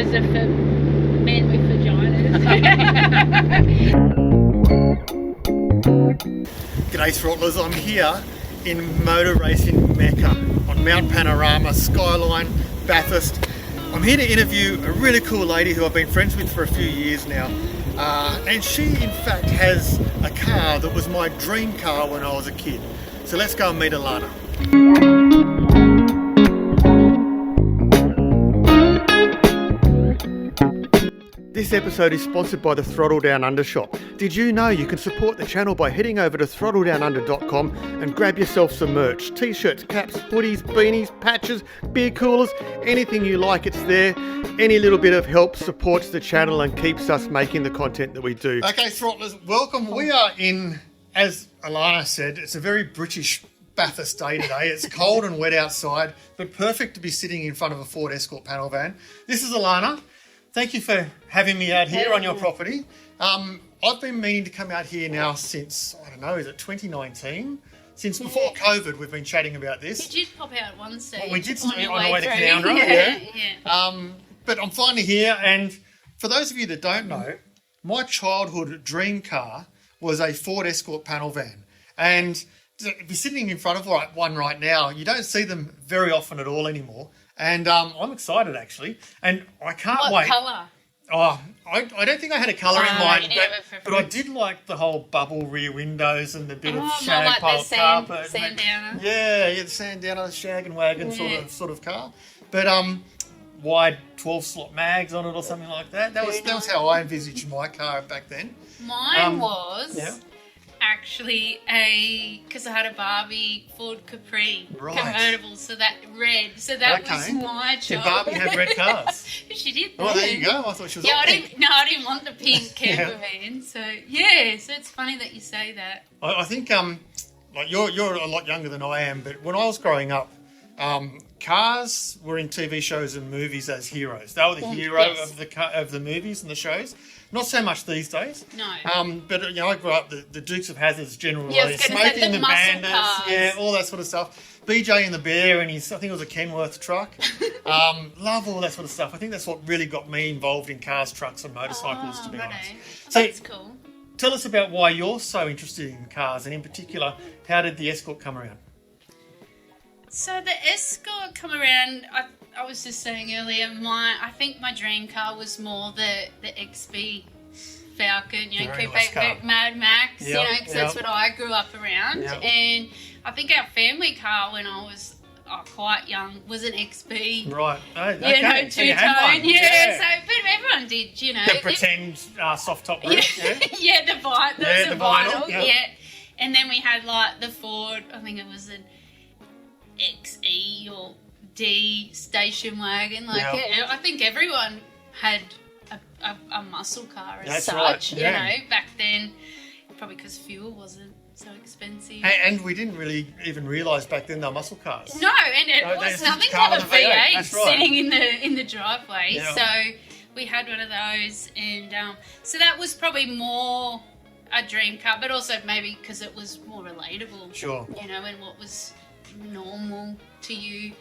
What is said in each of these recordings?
those are for men with vaginas. G'day throttlers, I'm here in motor racing Mecca on Mount Panorama, Skyline, Bathurst. I'm here to interview a really cool lady who I've been friends with for a few years now. And she in fact has a car that was my dream car when I was a kid. So let's go and meet Alana. This episode is sponsored by the Throttle Down Under shop. Did you know you can support the channel by heading over to throttledownunder.com and grab yourself some merch? T-shirts, caps, hoodies, beanies, patches, beer coolers, anything you like, it's there. Any little bit of help supports the channel and keeps us making the content that we do. Okay, throttlers, welcome. We are in, as Alana said, it's a very British Bathurst day today. It's cold and wet outside, but perfect to be sitting in front of a Ford Escort Panel van. This is Alana. Thank you for having me out here on your property. I've been meaning to come out here now since, I don't know, is it 2019? Since before COVID, we've been chatting about this. You did pop out one stage. Well, we did on the way to Canowindra, yeah. But I'm finally here, and for those of you that don't know, my childhood dream car was a Ford Escort Panel van. And if you're sitting in front of one right now, you don't see them very often at all anymore. And I'm excited actually, and I can't wait. What colour? Oh, I don't think I had a colour in mind, but I did like the whole bubble rear windows and the bit of shag like pile carpet. Sandowner. Yeah, the Sandowner, shag and wagon sort of car. But wide 12-slot mags on it or something like that. That was how I envisaged my car back then. Mine was. Yeah. Actually because I had a Barbie Ford Capri convertible, so that was my choice. Did Barbie have red cars? She did. Oh, there you go. I thought she was. Yeah, I didn't want the pink camper van. So so it's funny that you say that. I think like you're a lot younger than I am, but when I was growing up, cars were in TV shows and movies as heroes. They were the hero of the movies and the shows. Not so much these days. No. But I grew up the Dukes of Hazzard's General Smoking the Bandits, all that sort of stuff. BJ and the Bear, and I think it was a Kenworth truck. Love all that sort of stuff. I think that's what really got me involved in cars, trucks, and motorcycles. To be honest. So that's cool. Tell us about why you're so interested in cars, and in particular, how did the Escort come around? So the Escort come around. I was just saying earlier, I think my dream car was more the XB Falcon, Coupe Mad Max, because that's what I grew up around. Yep. And I think our family car when I was quite young was an XB. Right. Oh, okay. Two-tone. But everyone did, The pretend soft top roof. Yeah, the vinyl. Yeah. And then we had like the Ford, I think it was an XE or D station wagon. I think everyone had a muscle car as such. Right. Back then, probably because fuel wasn't so expensive. And we didn't really even realise back then they were muscle cars. No, and it was nothing but a V8 sitting in the driveway. Yeah. So we had one of those, and so that was probably more a dream car, but also maybe because it was more relatable. Sure. And what was normal to you.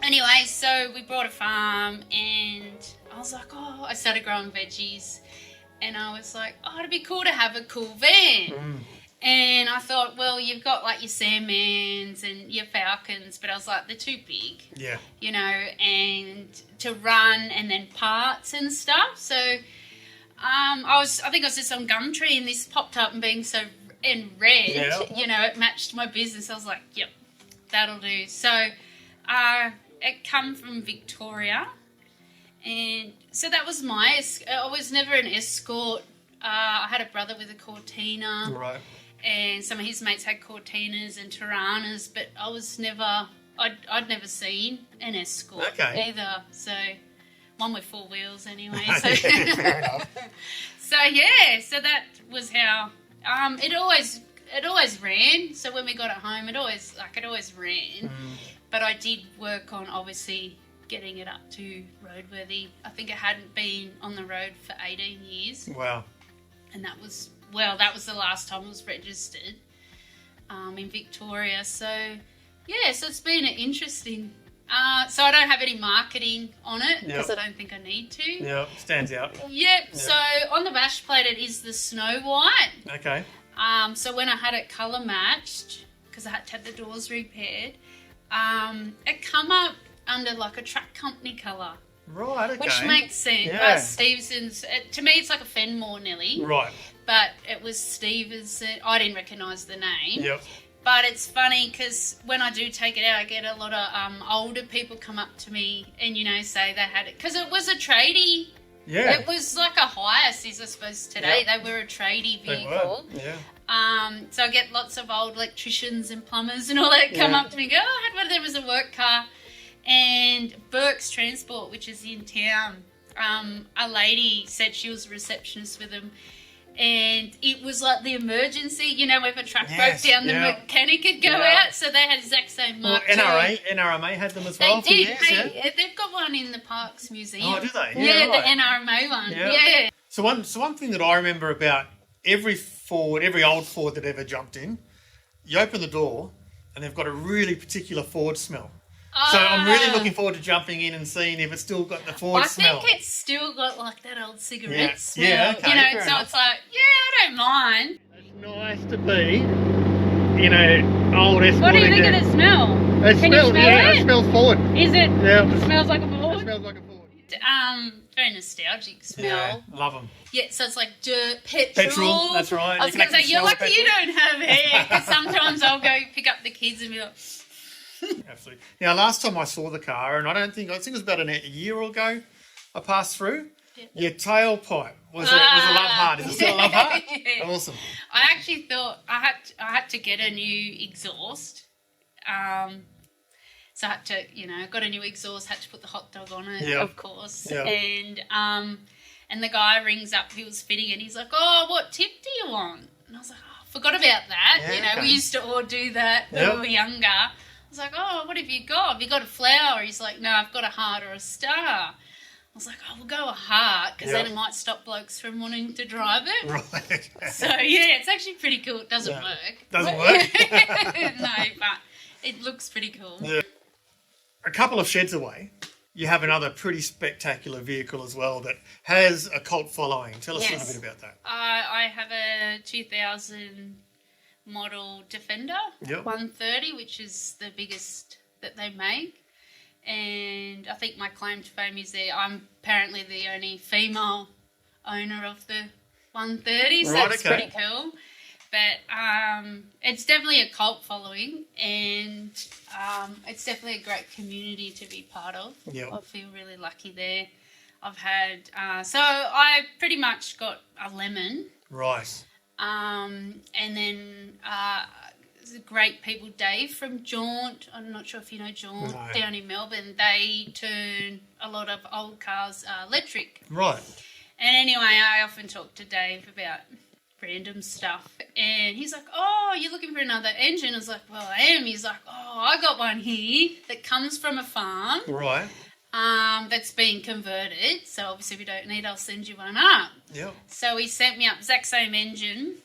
Anyway, so we bought a farm, and I was like, I started growing veggies, and I was like, it'd be cool to have a cool van. And I thought, well, you've got like your Sandmans and your Falcons, but I was like, they're too big. Yeah. And to run and then parts and stuff. So I think I was just on Gumtree, and this popped up and being so in red, it matched my business. I was like, yep, that'll do. So it come from Victoria, and so that was I was never an Escort. I had a brother with a Cortina, right, and some of his mates had Cortinas and Tiranas, but I was never. I'd never seen an Escort either. So one with four wheels anyway. So fair enough. So that was how. It always ran. So when we got it home, it always ran. But I did work on obviously getting it up to roadworthy. I think it hadn't been on the road for 18 years. Wow. And that was the last time it was registered in Victoria. So so it's been an interesting So I don't have any marketing on it because I don't think I need to. Yeah, stands out. Yep. So on the bash plate it is the Snow White. Okay. So when I had it colour matched, because I had to have the doors repaired, it come up under like a truck company colour. Right, okay. Which makes sense. Yeah. Stevenson's, to me it's like a Fenmore Nelly. Right. But it was Stevenson. I didn't recognise the name. Yep. But it's funny because when I do take it out, I get a lot of older people come up to me and, say they had it. Because it was a tradie. Yeah. It was like a Hiace, I suppose, today. Yep. They were a tradie They vehicle. were. Yeah. So I get lots of old electricians and plumbers and all that come up to me and go, oh, I had one of them as a work car. And Burke's Transport, which is in town, a lady said she was a receptionist with them. And it was like the emergency, if a truck broke down, the mechanic could go out. So they had the exact same mark. Well, NRMA had them as well. They did. For years, hey, they've got one in the Parks Museum. Oh, do they? Yeah, right. the NRMA one. Yeah. So one thing that I remember about every old Ford that ever jumped in, you open the door and they've got a really particular Ford smell. So I'm really looking forward to jumping in and seeing if it's still got the Ford smell. I think it's still got like that old cigarette smell. Yeah, okay. So enough. It's like, I don't mind. It's nice to be in an old Escort. What do you think of the smell? Can you smell it? It smells Ford. Is it? Yeah. It smells like a Ford? It smells like a Ford. Very nostalgic smell. Yeah, love them. Yeah, so it's like dirt, petrol. That's right. I was going to say, you're lucky you don't have hair, because sometimes I'll go pick up the kids and be like... Absolutely. Now, last time I saw the car, and I think it was about a year ago, I passed through. Your tailpipe was a love heart. Is it still a love heart? Yeah. Awesome. I actually thought I had to get a new exhaust. So I had to, got a new exhaust, had to put the hot dog on it, of course. Yeah. And the guy rings up, he was fitting it, he's like, oh, what tip do you want? And I was like, oh, I forgot about that. Yeah, we used to all do that when we were younger. I was like, oh, what have you got? Have you got a flower? He's like, no, I've got a heart or a star. I was like, oh, we'll go a heart, because then it might stop blokes from wanting to drive it. Right. So, it's actually pretty cool. It doesn't work. Doesn't work? No, but it looks pretty cool. Yeah. A couple of sheds away, you have another pretty spectacular vehicle as well that has a cult following. Tell us a little bit about that. I have a 2000 model Defender 130, which is the biggest that they make. And I think my claim to fame is I'm apparently the only female owner of the 130, so that's pretty cool. But it's definitely a cult following, and it's definitely a great community to be part of. Yep. I feel really lucky there. I've had, so I pretty much got a lemon. Right. And then great people, Dave from Jaunt. I'm not sure if you know Jaunt, down in Melbourne. They turn a lot of old cars electric. Right. And anyway, I often talk to Dave about random stuff, and he's like, oh, you're looking for another engine? I was like, well, I am. He's like, oh, I got one here that comes from a farm. Right. That's been converted, so obviously if you don't need, I'll send you one up. Yep. So he sent me up exact same engine,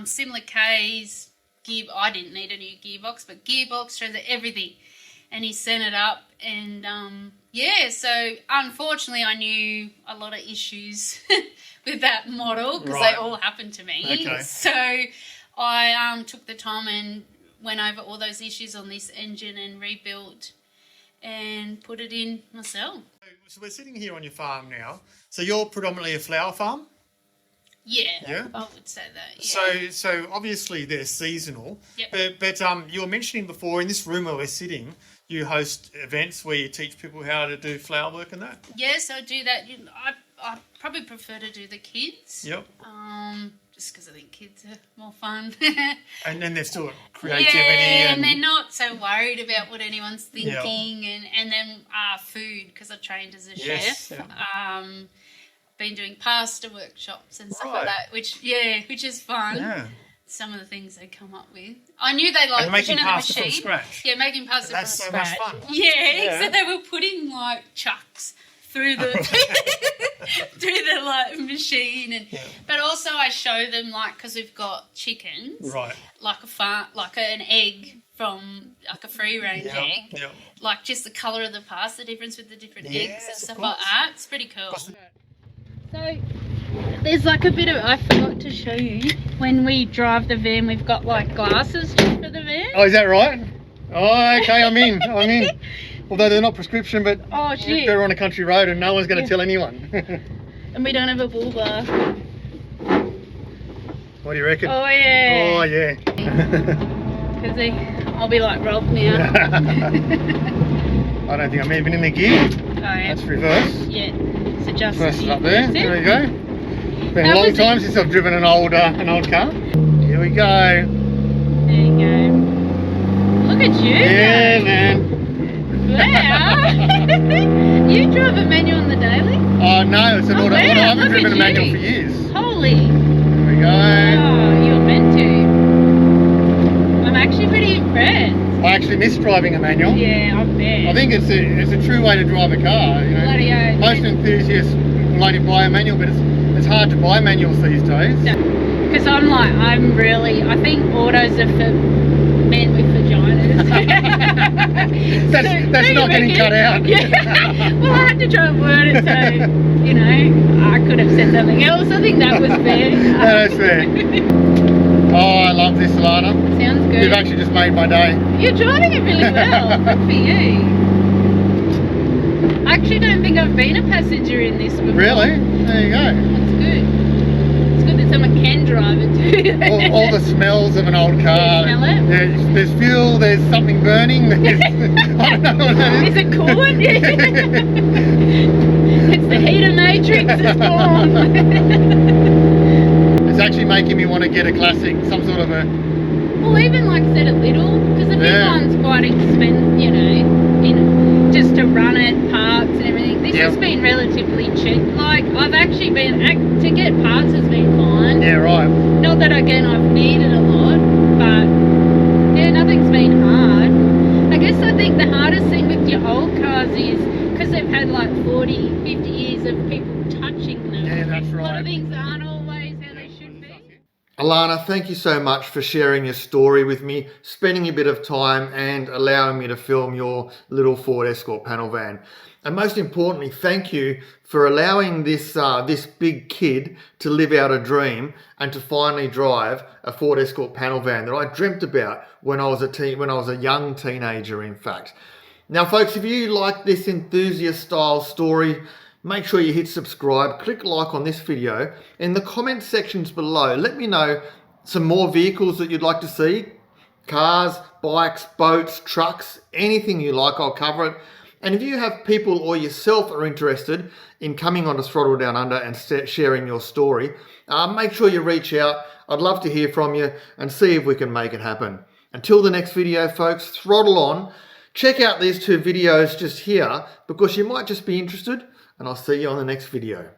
similar Ks, I didn't need a new gearbox, but gearbox, shows everything. And he sent it up, and so unfortunately I knew a lot of issues with that model, because they all happened to me. Okay. So I took the time and went over all those issues on this engine and rebuilt and put it in myself. So we're sitting here on your farm now. So you're predominantly a flower farm? Yeah, I would say that. Yeah. So obviously they're seasonal. Yep. But you were mentioning before, in this room where we're sitting, you host events where you teach people how to do flower work and that? Yes, I do that. I probably prefer to do the kids. Yep. Just because I think kids are more fun. And then they've still got creativity. And they're not so worried about what anyone's thinking. Yep. And then food, because I trained as a chef. Yep. Been doing pasta workshops and stuff like that, which is fun. Yeah. Some of the things they come up with. I knew they liked making the pasta machine. from scratch. Yeah, making pasta That's from so scratch. much fun. Yeah, so they were putting like chucks through the machine, and but also I show them, like, because we've got chickens, right? Like an egg from like a free range egg. Yeah. Like just the colour of the parts, the difference with the different eggs and Yes, of stuff like course. that. It's pretty cool. So there's like a bit of, I forgot to show you, when we drive the van we've got like glasses just for the van. Oh, is that right? Oh, okay, I'm in. Although they're not prescription, but Oh shit. they're on a country road and no one's going to tell anyone. And we don't have a bull bar. What do you reckon? Oh yeah. Oh yeah. Because I'll be like Rob now. I don't think I'm even in the gear. Oh yeah. That's reverse. Yeah. So just Reverse is up there. That's it. There we go. Been a long time since I've driven an old car. Here we go. There you go. Look at you. Yeah, man. Wow. You drive a manual on the daily? Oh no, it's an auto. I haven't look driven at a manual you. for years. Holy. There we go. Oh, you're meant to. I'm actually pretty impressed. I actually miss driving a manual. Yeah, I bet. I think it's a true way to drive a car. You know, Bloody oath. most enthusiasts will only buy a manual, but it's hard to buy manuals these days. Because I think autos are for men with vaginas. that's not getting cut out. Yeah. Well, I had to try and word it so, you know, I could have said something else. I think that was fair. No, that's fair. Oh, I love this, Alana. Sounds good. You've actually just made my day. You're driving it really well. Good for you. I actually don't think I've been a passenger in this before. Really? There you go. That's good. It's good that someone can drive it too. all the smells of an old car. You smell it? There's fuel, there's something burning. I don't know what that is. Is it coolant? It's the heater matrix that's gone. It's actually making me want to get a classic, some sort of a... Well, even like I said, a little, because the big one's quite expensive, you know, just to run it, parts and everything. This has been relatively cheap. Like, I've actually been, to get parts has been fine. Yeah, right. Not that, again, I've needed a lot, but yeah, nothing's been hard. I guess I think the hardest thing with your old cars is, because they've had like 40, 50 years of people touching them. Yeah, that's A lot right. of things aren't always how they should be. Alana, thank you so much for sharing your story with me, spending a bit of time and allowing me to film your little Ford Escort panel van. And most importantly, thank you for allowing this big kid to live out a dream and to finally drive a Ford Escort panel van that I dreamt about when I was a young teenager, in fact. Now, folks, if you like this enthusiast style story, make sure you hit subscribe, click like on this video. In the comment sections below, let me know some more vehicles that you'd like to see. Cars, bikes, boats, trucks, anything you like, I'll cover it. And if you have people or yourself are interested in coming onto Throttle Down Under and sharing your story, make sure you reach out. I'd love to hear from you and see if we can make it happen. Until the next video, folks, throttle on. Check out these two videos just here because you might just be interested, and I'll see you on the next video.